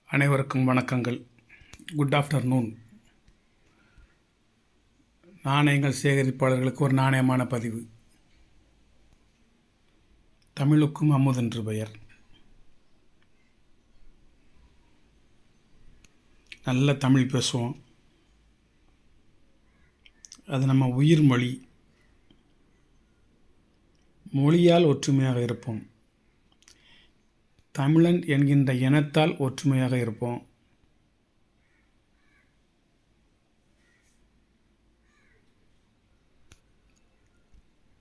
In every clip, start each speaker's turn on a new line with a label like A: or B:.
A: அனைவருக்கும் வணக்கங்கள். Good afternoon. நாணயங்கள் சேகரிப்பாளர்களுக்கு ஒரு நாணயமான பதிவு. தமிழுக்கும் அமுதென்று பெயர். நல்ல தமிழ் பேசுவோம். அது நம்ம உயிர் மொழி. மொழியால் ஒற்றுமையாக இருப்போம். தமிழன் என்கின்ற இனத்தால் ஒற்றுமையாக இருப்போம்.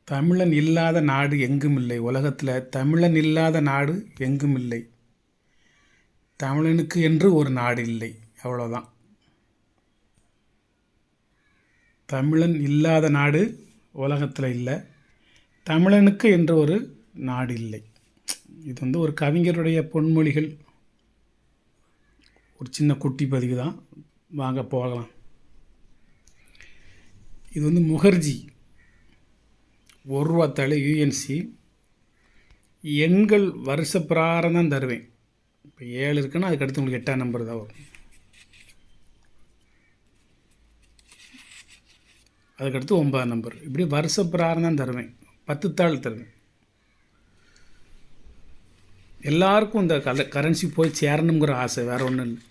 A: தமிழன் இல்லாத நாடு எங்கும் இல்லை. உலகத்தில் தமிழன் இல்லாத நாடு எங்கும் இல்லை. தமிழனுக்கு என்று ஒரு நாடு இல்லை, அவ்வளோதான். தமிழன் இல்லாத நாடு உலகத்தில் இல்லை. தமிழனுக்கு என்று ஒரு நாடு இல்லை. இது ஒரு கவிஞருடைய பொன்மொழிகள். ஒரு சின்ன குட்டி பதிவு தான், வாங்க போகலாம். இது முகர்ஜி ₹1 தாள் யூஎன்சி. எண்கள் வருஷ பிராரம் தான் தருவேன். இப்போ 7 இருக்குன்னா அதுக்கடுத்து உங்களுக்கு 8ஆம் நம்பர் தான் வரும். அதுக்கடுத்து 9ஆம் நம்பர். இப்படி வருஷ பிராரம் தான் தருவேன். 10 தாள் தருவேன். எல்லாருக்கும் இந்த கரன்சி போய் சேரணுங்கிற ஆசை, வேறு ஒன்றும் இல்லை.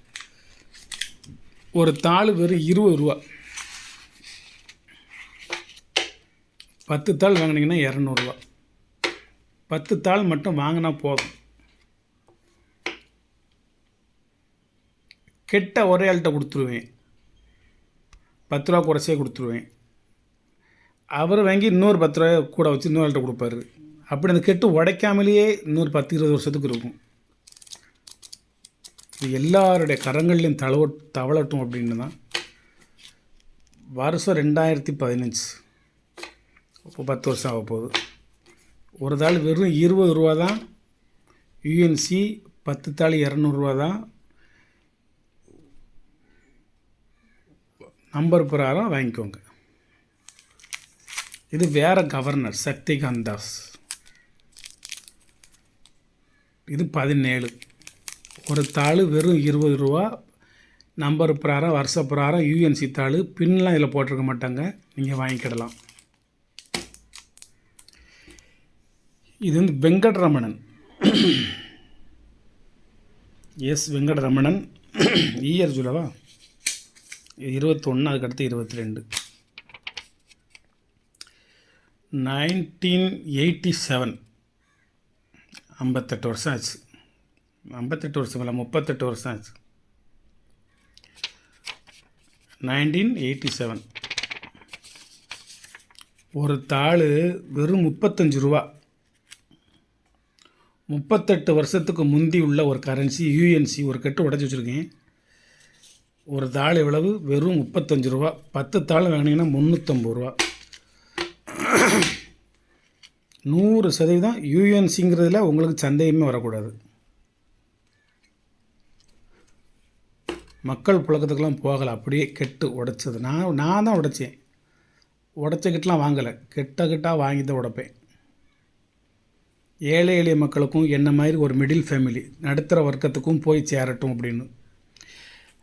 A: ஒரு தாள் வெறும் ₹20. 10 தாள் வாங்கினீங்கன்னா ₹200. 10 தாள் மட்டும் வாங்கினா போதும். கெட்ட ஒரே ஆள்கிட்ட கொடுத்துருவேன். ₹10 குறைச்சே கொடுத்துருவேன். அவர் வாங்கி இன்னொரு ₹10 கூட வச்சு இன்னொரு ஆள்கிட்ட கொடுப்பாரு. அப்படி அந்த கெட்டு உடைக்காமலேயே இன்னொரு 10-20 வருஷத்துக்கு இருக்கும். இது எல்லாருடைய கரங்கள்லையும் தவளட்டும் அப்படின்னு தான். வருஷம் 2015. இப்போ 10 வருஷம் ஆக போகுது. ஒரு தாள் வெறும் ₹20 தான் யூஎன்சி. 10 தாள் ₹200 தான். நம்பர் பிரகாரம் வாங்கிக்கோங்க. இது வேறு கவர்னர் சக்திகாந்த் தாஸ். இது 17. ஒரு தாள் வெறும் ₹20. நம்பர் பிரகாரம் வருஷ பிரகாரம் யூஎன்சி தாள். பின்லாம் இதில் போட்டிருக்க மாட்டாங்க, நீங்கள் வாங்கிக்கிடலாம். இது வெங்கட்ரமணன். வெங்கட்ரமணன். இயர் ஜூலவா 21. அதுக்கடுத்து 22. 1987. 58 வருஷம் ஆச்சு. 58 வருஷம் இல்லை, 38 வருஷம் ஆச்சு. 1987. ஒரு தாள் வெறும் ₹35. 38 வருஷத்துக்கு முந்தி உள்ள ஒரு கரன்சி யூஎன்சி. ஒரு கட்டு உடச்சி வச்சுருக்கேன். ஒரு தாள் எவ்வளவு? வெறும் ₹35. 10 தாள் வாங்கினீங்கன்னா ₹350. 100% யூஎன்சிங்கிறதுல உங்களுக்கு சந்தேகமே வரக்கூடாது. மக்கள் புழக்கத்துக்கெல்லாம் போகலை. அப்படியே கெட்டு உடைச்சது. நான் தான் உடைச்சேன். உடைச்ச கெட்டெலாம் வாங்கலை. கெட்டாக வாங்கி தான் உடைப்பேன். ஏழை எளிய மக்களுக்கும் என்ன மாதிரி ஒரு மிடில் ஃபேமிலி, நடுத்தர வர்க்கத்துக்கும் போய் சேரட்டும் அப்படின்னு.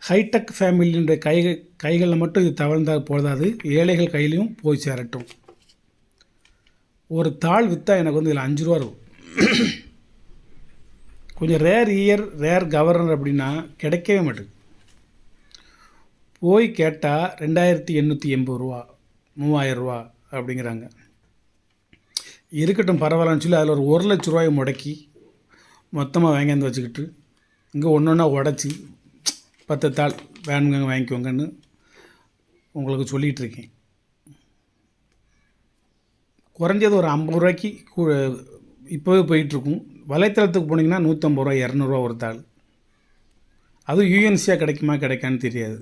A: ஹைடெக் ஃபேமிலின்ற கைகளில் மட்டும் இது தவழ்ந்தால் போதாது, ஏழைகள் கையிலையும் போய் சேரட்டும். ஒரு தாள் விற்றா எனக்கு இதில் ₹5 இருக்கும். கொஞ்சம் ரேர் கவர்னர் அப்படின்னா கிடைக்கவே மாட்டேங்குது. போய் கேட்டால் ₹2880, ₹3000 அப்படிங்கிறாங்க. இருக்கட்டும், பரவாயில்லன்னு சொல்லி அதில் ஒரு ₹1,00,000 முடக்கி மொத்தமாக வாங்கியாந்து வச்சுக்கிட்டு இங்கே ஒன்றா உடச்சி 10 தாள் வேணுங்க வாங்கிக்கோங்கன்னு உங்களுக்கு சொல்லிகிட்டு இருக்கேன். குறைஞ்சது ஒரு ₹50 இப்போவே போயிட்டுருக்கும். வலைத்தளத்துக்கு போனீங்கன்னா ₹150, ₹200 ஒரு தாள். அதுவும் யூஎன்சியாக கிடைக்குமா கிடைக்கான்னு தெரியாது.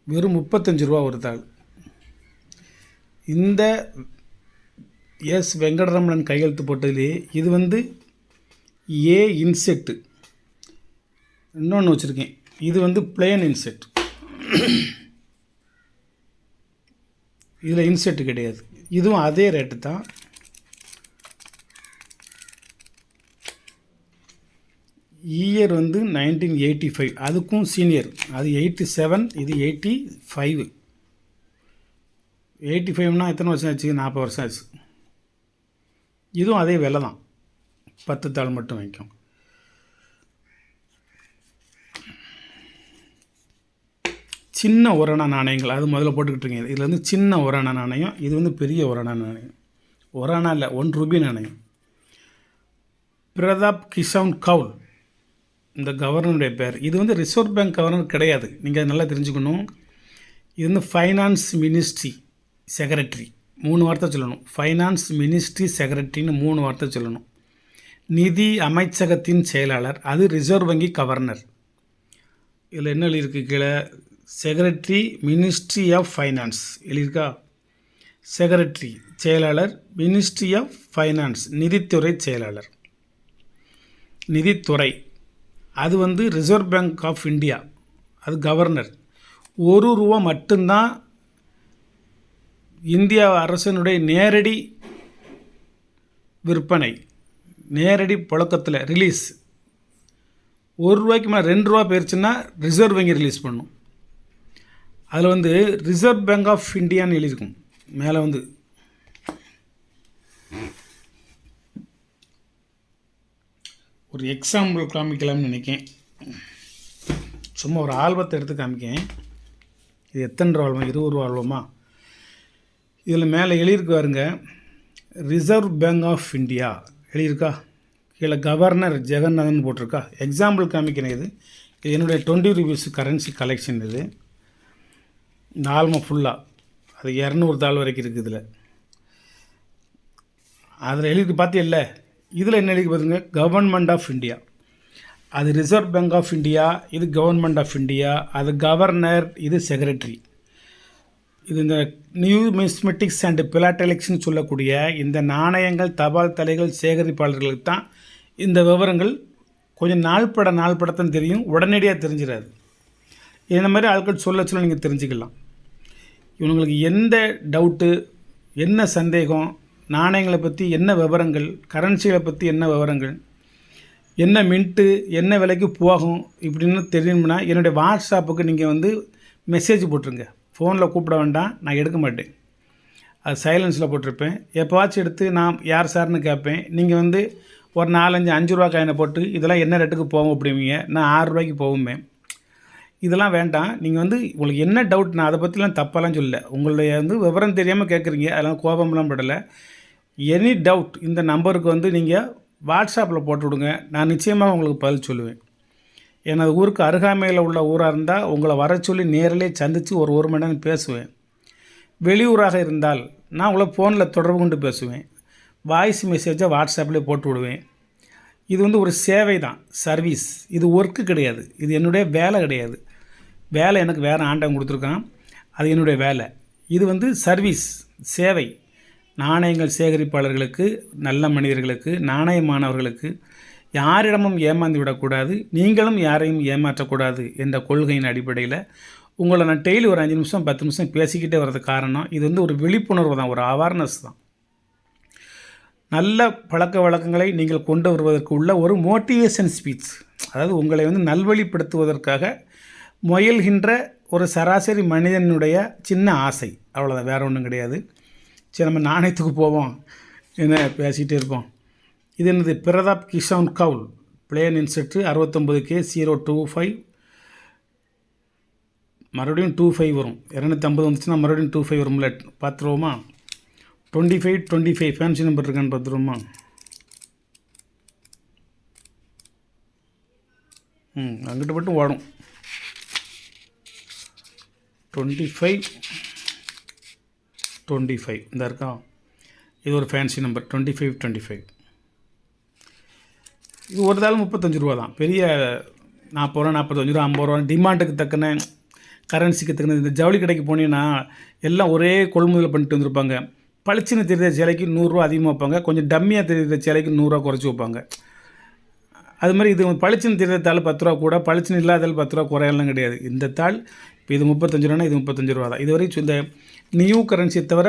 A: வெறும் ₹35 ஒரு தாள். இந்த வெங்கட்ரமணன் கையெழுத்து போட்டதுலேயே இது ஏ இன்செட்டு. இன்னொன்று வச்சுருக்கேன். இது பிளேன் இன்செட். இதில் இன்செட்டு கிடையாது. இதுவும் அதே ரேட்டு தான். இயர் வந்து 1985, அதுக்கும் சீனியர். அது 87, இது 85. 85னா எத்தனை வருஷம் ஆச்சு? 40 வருஷம் ஆச்சு. இதுவும் அதே விலை தான், 10 தாள் மட்டும் வாங்கிக்கும். சின்ன ஒரணா நாணயங்கள் அது முதல்ல போட்டுக்கிட்டுருங்க. இதில் வந்து சின்ன ஒரணா நாணயம், இது வந்து பெரிய ஒரணா நாணயம். ஒரணா இல்லை, 1 ரூபி நாணயம். பிரதாப் கிஷன் கவுல் இந்த கவர்னருடைய பேர். இது வந்து ரிசர்வ் பேங்க் கவர்னர் கிடையாது, நீங்கள் அதை நல்லா தெரிஞ்சுக்கணும். இது வந்து ஃபைனான்ஸ் மினிஸ்ட்ரி செக்ரட்டரி, 3 வார்த்தை சொல்லணும். ஃபைனான்ஸ் மினிஸ்ட்ரி செக்ரட்டரின்னு 3 வார்த்தை சொல்லணும். நிதி அமைச்சகத்தின் செயலாளர், அது ரிசர்வ் வங்கி கவர்னர். இதில் என்ன எழுதியிருக்கு கீழே? செக்ரட்டரி மினிஸ்ட்ரி ஆஃப் ஃபைனான்ஸ் எழுதியிருக்கா? செக்ரட்டரி செயலாளர், மினிஸ்ட்ரி ஆஃப் ஃபைனான்ஸ் நிதித்துறை செயலாளர். நிதித்துறை அது வந்து ரிசர்வ் பேங்க் ஆஃப் இந்தியா, அது கவர்னர். ₹1 மட்டும்தான் இந்தியா அரசனுடைய நேரடி விற்பனை, நேரடி புழக்கத்தில் ரிலீஸ். ₹1 மேலே ₹2 போயிடுச்சுன்னா ரிசர்வ் வங்கி ரிலீஸ் பண்ணும். அதில் வந்து ரிசர்வ் பேங்க் ஆஃப் இந்தியான்னு எழுதியிருக்கும் மேலே. வந்து ஒரு எக்ஸாம்பிள் காமிக்கலாம்னு நினைக்கேன். சும்மா ஒரு ஆல்பத்தை எடுத்து காமிக்கேன். இது எத்தனை ரூபா ஆல்பம்? ₹20 ஆல்பமா? இதில் மேலே எழுதியிருக்கு பாருங்க, ரிசர்வ் பேங்க் ஆஃப் இந்தியா எழுதியிருக்கா? கீழே கவர்னர் ஜெகநாதன் போட்டிருக்கா? எக்ஸாம்பிள் காமிக்கிறேன். இது என்னுடைய 20 ரூபீஸ் கரன்சி கலெக்ஷன். இது இந்த ஆல்பம் ஃபுல்லாக அது 200 தாள் வரைக்கும் இருக்குது. இதில் அதில் எழுதிக்கு பார்த்தியல்ல? இதில் என்ன எழுதி பார்த்துங்க, கவர்மெண்ட் ஆஃப் இந்தியா. அது ரிசர்வ் பேங்க் ஆஃப் இந்தியா, இது கவர்மெண்ட் ஆஃப் இந்தியா. அது கவர்னர், இது செக்ரட்டரி. இது இந்த நியூமிஸ்மெட்டிக்ஸ் அண்ட் பிலாட்டெலிக்ஸ்னு சொல்லக்கூடிய இந்த நாணயங்கள் தபால் தலைகள் சேகரிப்பாளர்களுக்கு தான் இந்த விவரங்கள் கொஞ்சம் நாள்படத்தான் தெரியும், உடனடியாக தெரிஞ்சிடாது. இந்த மாதிரி ஆட்கள் சொல்ல நீங்கள் தெரிஞ்சுக்கலாம். இவங்களுக்கு எந்த டவுட்டு, என்ன சந்தேகம், நாணயங்களை பற்றி என்ன விவரங்கள், கரன்சிகளை பற்றி என்ன விவரங்கள், என்ன மின்ட்டு என்ன விலைக்கு போகும் இப்படின்னு தெரியணும்னா என்னுடைய வாட்ஸ்அப்புக்கு நீங்கள் வந்து மெசேஜ் போட்டுருங்க. ஃபோனில் கூப்பிட வேண்டாம், நான் எடுக்க மாட்டேன். அது சைலன்ஸில் போட்டிருப்பேன். எப்போவாச்சும் எடுத்து நான் யார் சார்னு கேட்பேன். நீங்கள் வந்து ஒரு 4-5 ₹5 காயினை போட்டு இதெல்லாம் என்ன ரேட்டுக்கு போகும் அப்படிவீங்க. நான் ₹6 போகுமே. இதெல்லாம் வேண்டாம். நீங்கள் வந்து உங்களுக்கு என்ன டவுட், நான் அதை பற்றிலாம் தப்பெல்லாம் சொல்லலை. உங்களுடைய வந்து விவரம் தெரியாமல் கேட்குறீங்க, அதெல்லாம் கோபம்லாம் படலை. எனி டவுட் இந்த நம்பருக்கு வந்து நீங்கள் வாட்ஸ்அப்பில் போட்டு விடுங்க. நான் நிச்சயமாக உங்களுக்கு பதில் சொல்லுவேன். எனது ஊருக்கு அருகாமையில் உள்ள ஊராக இருந்தால் உங்களை வர சொல்லி நேரிலே சந்தித்து ஒரு மணி நேரம் பேசுவேன். வெளியூராக இருந்தால் நான் உங்களை ஃபோனில் தொடர்பு கொண்டு பேசுவேன். வாய்ஸ் மெசேஜை வாட்ஸ்அப்லேயே போட்டு விடுவேன். இது வந்து ஒரு சேவை தான், சர்வீஸ். இது ஒர்க்கு கிடையாது, இது என்னுடைய வேலை கிடையாது. வேலை எனக்கு வேறு ஆண்டவன் கொடுத்துருக்கான், அது என்னுடைய வேலை. இது வந்து சர்வீஸ், சேவை. நாணயங்கள் சேகரிப்பாளர்களுக்கு, நல்ல மனிதர்களுக்கு, நாணயமானவர்களுக்கு யாரிடமும் ஏமாந்து விடக்கூடாது, நீங்களும் யாரையும் ஏமாற்றக்கூடாது என்ற கொள்கையின் அடிப்படையில் உங்களை நான் டெய்லி ஒரு 5 நிமிஷம் 10 நிமிஷம் பேசிக்கிட்டே வர்றது காரணம் இது வந்து ஒரு விழிப்புணர்வு தான், ஒரு அவேர்னஸ் தான். நல்ல பழக்க வழக்கங்களை நீங்கள் கொண்டு வருவதற்கு உள்ள ஒரு மோட்டிவேஷன் ஸ்பீச். அதாவது உங்களை வந்து நல்வழிப்படுத்துவதற்காக முயல்கின்ற ஒரு சராசரி மனிதனுடைய சின்ன ஆசை, அவ்வளோதான், வேறு ஒன்றும் கிடையாது. சரி, நம்ம நாணயத்துக்கு போவோம், என்ன பேசிகிட்டே இருப்போம். இது என்னது? Pratap Kishan Kaul plane இன்செட்டு 69K025. மறுபடியும் 25 வரும். 250 வந்துச்சுன்னா மறுபடியும் 25 வரும்ல, பார்த்துருவோமா? 25 ஃபேன்சி நம்பர் இருக்கான்னு பார்த்துருவோமா? அங்கிட்ட மட்டும் ஓடும். 25 இந்த இருக்கா? இது ஒரு ஃபேன்சி நம்பர் 25. இது ஒரு தாள் 35 ரூபா தான். பெரிய 40 ரூபா 45 ரூபா 50 ரூபா டிமாண்டுக்கு தக்கன, கரன்சிக்கு தக்கன. இந்த ஜவுளி கடைக்கு போனீங்கன்னா எல்லாம் ஒரே கொள்முதல் பண்ணிட்டு வந்திருப்பாங்க. பளிச்சுன்னு தெரிகிற சேலைக்கு 100 ரூபா அதிகமாக வைப்பாங்க, கொஞ்சம் டம்மியாக தெரிகிற சேலைக்கு 100 ரூபா குறைச்சி வைப்பாங்க. அது மாதிரி இது பளிச்சுன்னு தெரிகிற தாள் 10 ரூபா கூட, பளிச்சுன்னு இல்லாத தாள் 10 ரூபா குறையெல்லாம் கிடையாது. இந்த தாள் இப்போ இது 35 ரூபானா இது 35 ரூபா தான். இதுவரை இந்த நியூ கரன்சியை தவிர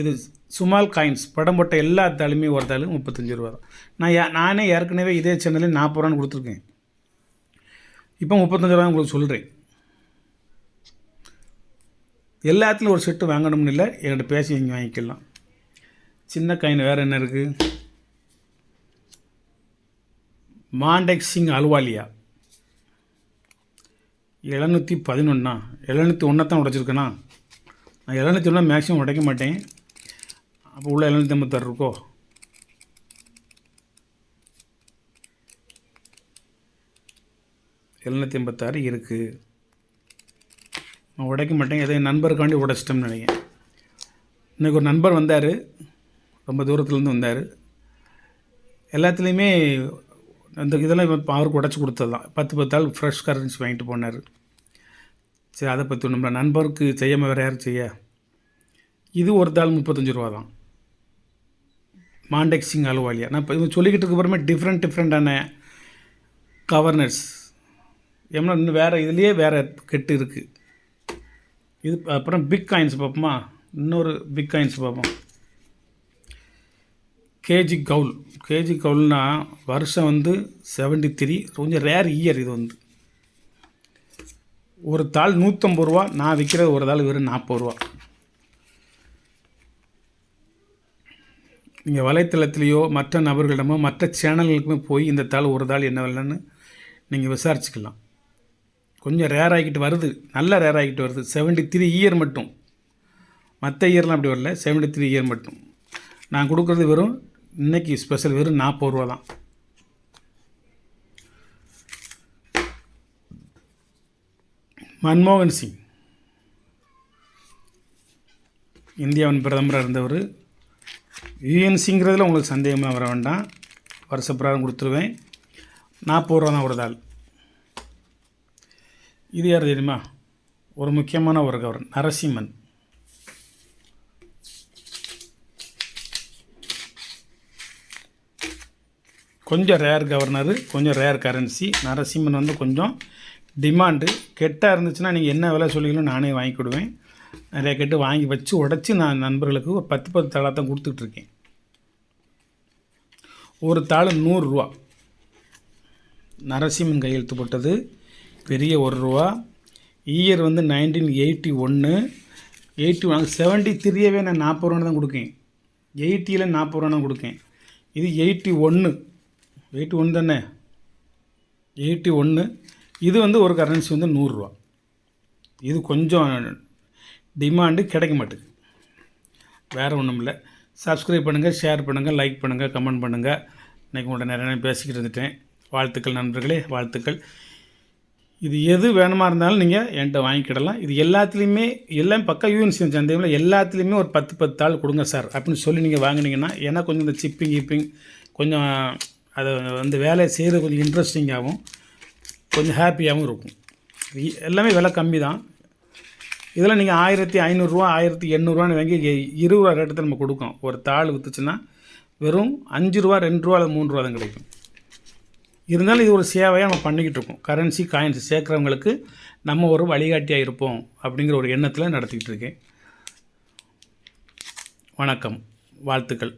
A: இது சுமால் காயின்ஸ் படம் போட்ட எல்லா தாளுமே ஒரு தாள் 35 ரூபா தான். நானே ஏற்கனவே இதே சேனலில் 40 ரூபான்னு கொடுத்துருக்கேன். இப்போ 35 உங்களுக்கு சொல்கிறேன். எல்லாத்துலேயும் ஒரு செட்டு வாங்கணும்னு இல்லை, என்கிட்ட பேசி இங்கே வாங்கிக்கலாம். சின்ன காயின் வேறு என்ன இருக்குது? மாண்டெக்ஸிங் அலுவாலியா 711. 701 தான் உடைச்சிருக்கேண்ணா. நான் 701 மேக்ஸிமம் உடைக்க மாட்டேன். அப்போ உள்ள 756 இருக்கோ? $786 இருக்குது. நான் உடைக்க மாட்டேன். எதை என் நண்பருக்காண்டி உடைச்சிட்டோம்னு நினைக்கிறேன். இன்றைக்கி ஒரு நண்பர் வந்தார், ரொம்ப தூரத்துலேருந்து வந்தார். எல்லாத்துலேயுமே அந்த இதெல்லாம் இப்போ அவருக்கு உடச்சி கொடுத்தது தான். 10 ஆள் ஃப்ரெஷ் கரன்சி வாங்கிட்டு போனார். சரி, அதை பற்றி நம்ம நண்பருக்கு செய்யாமல் வேறு யாரும் செய்ய. இது ஒரு தாள் 35 ரூபா தான். மாண்டெக்ஸிங் அலுவாலியா. நான் இப்போ இவங்க சொல்லிக்கிட்டு இருக்க அப்புறமே டிஃப்ரெண்ட்டான கவர்னர்ஸ் ஏன்னா இன்னும் வேறு இதுலேயே வேறு கெட்டு இருக்குது. இது அப்புறம் பிக் காயின்ஸ் பார்ப்போமா? இன்னொரு பிக் காயின்ஸ் பார்ப்போம். கேஜி கவுல்னா வருஷம் 73. கொஞ்சம் ரேர் இயர் இது. ஒரு தாள் 150 ரூபா. நான் விற்கிறது ஒரு தாள் வெறும் 40 ரூபா. நீங்கள் வலைத்தளத்துலேயோ மற்ற நபர்களிடமோ மற்ற சேனல்களுக்குமே போய் இந்த தாள் ஒரு தாள் என்ன விலைன்னு நீங்கள் விசாரிச்சுக்கலாம். கொஞ்சம் ரேர் ஆகிக்கிட்டு வருது, நல்லா ரேர் ஆகிக்கிட்டு வருது. 73 இயர் மட்டும், மற்ற இயர்லாம் அப்படி வரல. 73 இயர் மட்டும். நான் கொடுக்குறது வெறும் இன்றைக்கி ஸ்பெஷல் வெறும் 40 ரூபா தான். மன்மோகன் சிங் இந்தியாவின் பிரதமராக இருந்தவர். யூஎன்சிங்கிறதுல உங்களுக்கு சந்தேகமாக வர வேண்டாம். வருஷ பிரகாரம் கொடுத்துருவேன். 40 ரூபா தான் ஒரு தாள். இது யார் தெரியுமா? ஒரு முக்கியமான ஒரு கவர்னர், நரசிம்மன். கொஞ்சம் ரேர் கவர்னரு, கொஞ்சம் ரேர் கரன்சி. நரசிம்மன் கொஞ்சம் டிமாண்டு. கெட்டாக இருந்துச்சுன்னா நீங்கள் என்ன விலை சொல்லிக்கணும் நானே வாங்கி கொடுவேன். நிறைய கெட்டு வாங்கி வச்சு உடச்சி நான் நண்பர்களுக்கு ஒரு 10 தாளாக தான் கொடுத்துட்ருக்கேன். ஒரு தாள் 100 ரூபா. நரசிம்மன் கையெழுத்து போட்டது பெரிய 1 ரூபா. இயர் 1981. 73வே நான் 40 ரூபா தான் கொடுக்கேன். 80ல் 40 ரூபா தான் கொடுக்கேன். இது 81 தானே? 81. இது ஒரு கரன்சி 100 ரூபா. இது கொஞ்சம் டிமாண்டு, கிடைக்க மாட்டேங்குது. வேறு ஒன்றும் இல்லை. சப்ஸ்கிரைப் பண்ணுங்கள், ஷேர் பண்ணுங்கள், லைக் பண்ணுங்கள், கமெண்ட் பண்ணுங்கள். இன்றைக்கி உங்கள்கிட்ட நிறைய பேசிக்கிட்டு இருந்துட்டேன். வாழ்த்துக்கள் நண்பர்களே, வாழ்த்துக்கள். இது எது வேணுமா இருந்தாலும் நீங்கள் என்கிட்ட வாங்கிக்கிடலாம். இது எல்லாத்துலேயுமே எல்லாம் பக்கா யூஎன்சி சந்தையில் எல்லாத்துலேயுமே ஒரு 10 தாள் கொடுங்க சார் அப்படின்னு சொல்லி நீங்கள் வாங்கினீங்கன்னா, ஏன்னா கொஞ்சம் இந்த சிப்பிங் கொஞ்சம் அதை வேலையை செய்கிறது கொஞ்சம் இன்ட்ரெஸ்டிங்காகவும் கொஞ்சம் ஹாப்பியாகவும் இருக்கும். எல்லாமே விலை கம்மி தான். இதெல்லாம் நீங்கள் 1500 ரூபா 1800 வாங்கி 20 ரூபா ரேட்டு நம்ம கொடுக்கோம். ஒரு தாள் விற்றுச்சுன்னா வெறும் 5 ரூபா 2 ரூபா 3 ரூபா தான் கிடைக்கும். இருந்தாலும் இது ஒரு சேவையாக நம்ம பண்ணிக்கிட்டு இருக்கோம். கரன்சி காயின்ஸ் சேர்க்குறவங்களுக்கு நம்ம ஒரு வழிகாட்டியாக இருப்போம் அப்படிங்கிற ஒரு எண்ணத்தில் நடத்திக்கிட்டு இருக்கேன். வணக்கம், வாழ்த்துக்கள்.